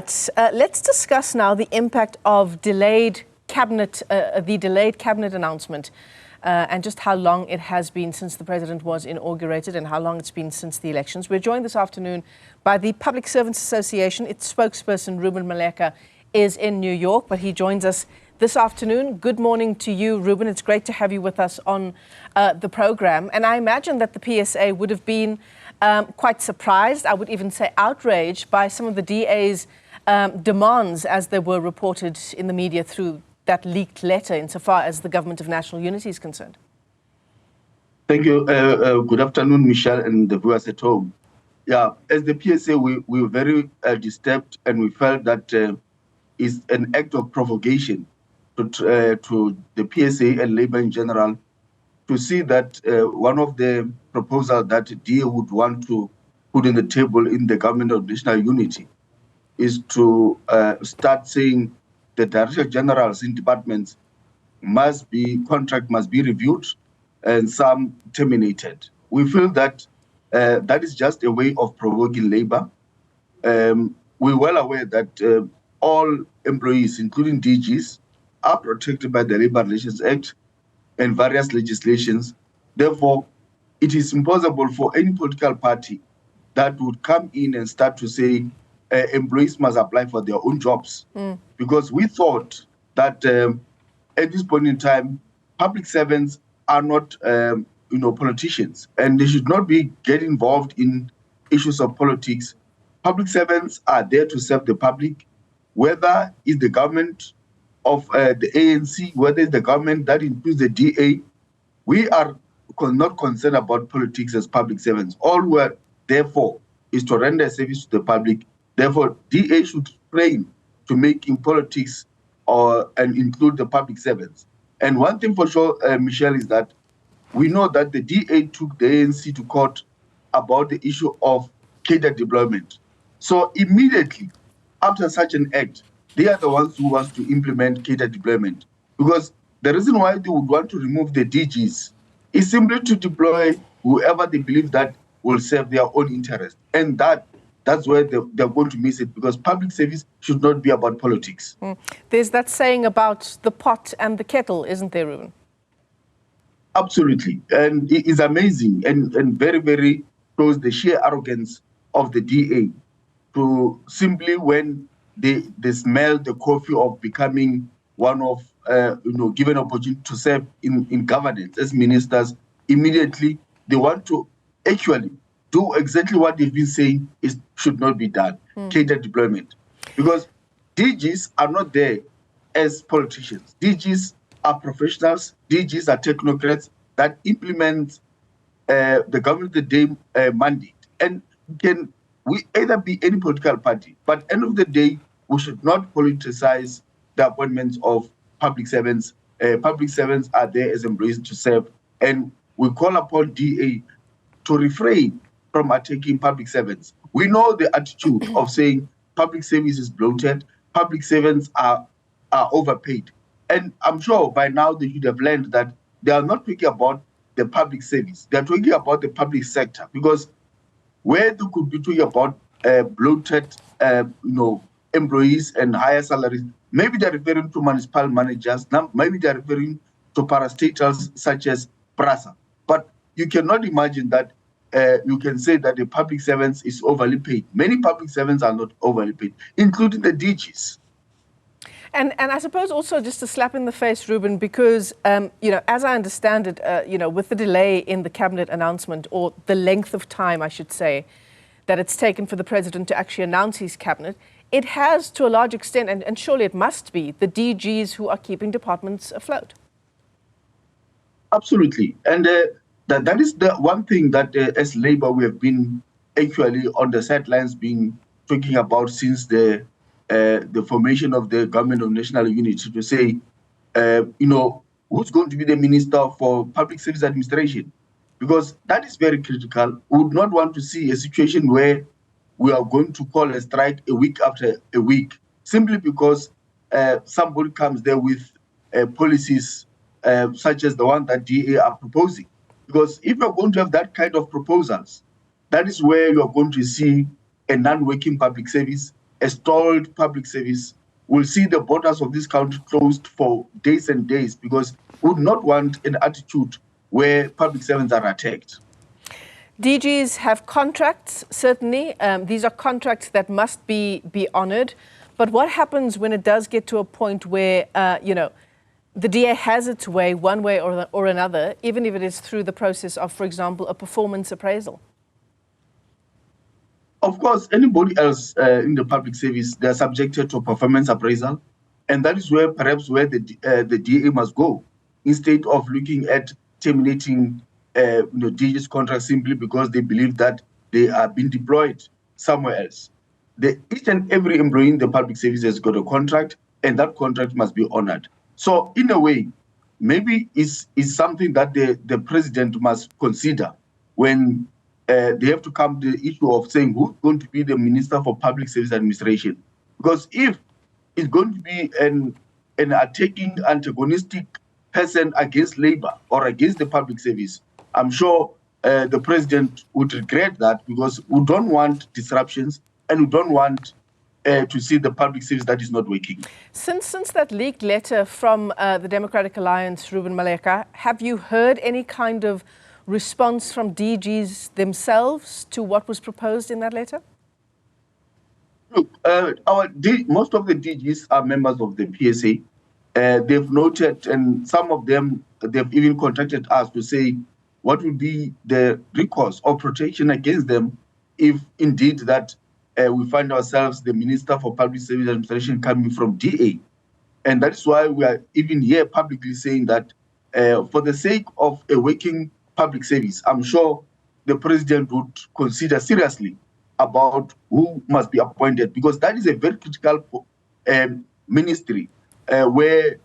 right, let's discuss now the impact of the delayed cabinet announcement and just how long it has been since the president was inaugurated and how long it's been since the elections. We're joined this afternoon by the Public Servants Association. Its spokesperson, Reuben Maleka, is in New York, but he joins us this afternoon. Good morning to you, Reuben. It's great to have you with us on the program. And I imagine that the PSA would have been quite surprised, I would even say outraged, by some of the DA's demands as they were reported in the media through that leaked letter insofar as the Government of National Unity is concerned. Thank you. Good afternoon, Michelle, and the viewers at home. Yeah, as the PSA, we were very disturbed, and we felt that is an act of provocation to the PSA and Labour in general to see that one of the proposals that DA would want to put on the table in the Government of National Unity is to start saying the Director Generals in departments contract must be reviewed and some terminated. We feel that that is just a way of provoking Labour. We're well aware that all employees, including DGs, are protected by the Labour Relations Act and various legislations. Therefore, it is impossible for any political party that would come in and start to say employees must apply for their own jobs. Because we thought that at this point in time, public servants are not politicians, and they should not be getting involved in issues of politics. Public servants are there to serve the public, whether it's the government of the ANC, whether it's the government that includes the DA. We are not concerned about politics as public servants. All we are there for is to render service to the public. Therefore, DA should train to make in politics and include the public servants. And one thing for sure, Michelle, is that we know that the DA took the ANC to court about the issue of cadre deployment. So immediately after such an act, they are the ones who want to implement cadre deployment. Because the reason why they would want to remove the DGs is simply to deploy whoever they believe that will serve their own interest. And that's where they're going to miss it, because public service should not be about politics. There's that saying about the pot and the kettle, isn't there, Reuben? Absolutely. And it is amazing and very, very shows the sheer arrogance of the DA to simply, when they smell the coffee of becoming one of, given opportunity to serve in governance as ministers, immediately they want to actually do exactly what they've been saying should not be done, cadre deployment. Because DGs are not there as politicians. DGs are professionals, DGs are technocrats that implement the government of the day mandate. And we either be any political party, but at the end of the day, we should not politicize the appointments of public servants. Public servants are there as employees to serve, and we call upon DA to refrain from attacking public servants. We know the attitude of saying public service is bloated, public servants are overpaid. And I'm sure by now they should have learned that they are not talking about the public service. They're talking about the public sector, because where they could be talking about bloated employees and higher salaries, maybe they're referring to municipal managers, maybe they're referring to parastatals such as PRASA. But you cannot imagine that you can say that the public servants is overly paid. Many public servants are not overly paid, including the DGs. And I suppose also just a slap in the face, Reuben, because, as I understand it, with the delay in the cabinet announcement, or the length of time, I should say, that it's taken for the president to actually announce his cabinet, it has, to a large extent, and surely it must be, the DGs who are keeping departments afloat. Absolutely. And that is the one thing that as Labour we have been actually on the sidelines talking about since the formation of the Government of National Unity, to say, who's going to be the Minister for Public Service Administration? Because that is very critical. We would not want to see a situation where we are going to call a strike a week after a week, simply because somebody comes there with policies such as the one that DA are proposing. Because if you're going to have that kind of proposals, that is where you're going to see a non-working public service, a stalled public service, we'll see the borders of this country closed for days and days, because we would not want an attitude where public servants are attacked. DGs have contracts, certainly. These are contracts that must be honoured. But what happens when it does get to a point where, the DA has its way, one way or another, even if it is through the process of, for example, a performance appraisal? Of course, anybody else in the public service, they're subjected to a performance appraisal. And that is perhaps where the DA must go, instead of looking at terminating DG's contract simply because they believe that they are being deployed somewhere else. Each and every employee in the public service has got a contract, and that contract must be honored. So in a way, maybe it's something that the president must consider when they have to come to the issue of saying who's going to be the Minister for Public Service Administration. Because if it's going to be an attacking, antagonistic person against labor or against the public service, I'm sure the president would regret that, because we don't want disruptions and we don't want to see the public service that is not working. Since that leaked letter from the Democratic Alliance, Reuben Maleka, have you heard any kind of response from DGs themselves to what was proposed in that letter? Look, most of the DGs are members of the PSA. They've noted, and some of them, they've even contacted us to say what would be the recourse or protection against them if indeed that we find ourselves the Minister for Public Service Administration coming from DA. And that is why we are even here publicly saying that for the sake of a working public service, I'm sure the president would consider seriously about who must be appointed, because that is a very critical ministry where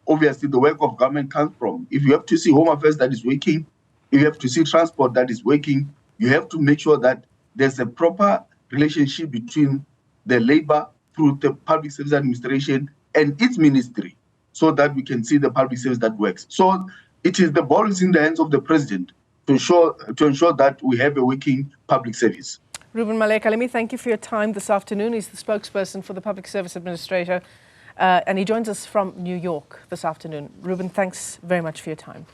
obviously the work of government comes from. If you have to see Home Affairs that is working, if you have to see transport that is working, you have to make sure that there's a proper relationship between the labor through the public service administration and its ministry, so that we can see the public service that works. So it is the ball is in the hands of the president to ensure that we have a working public service. Reuben Maleka, let me thank you for your time this afternoon. He's the spokesperson for the Public Service Administrator, and he joins us from New York this afternoon. Reuben, thanks very much for your time.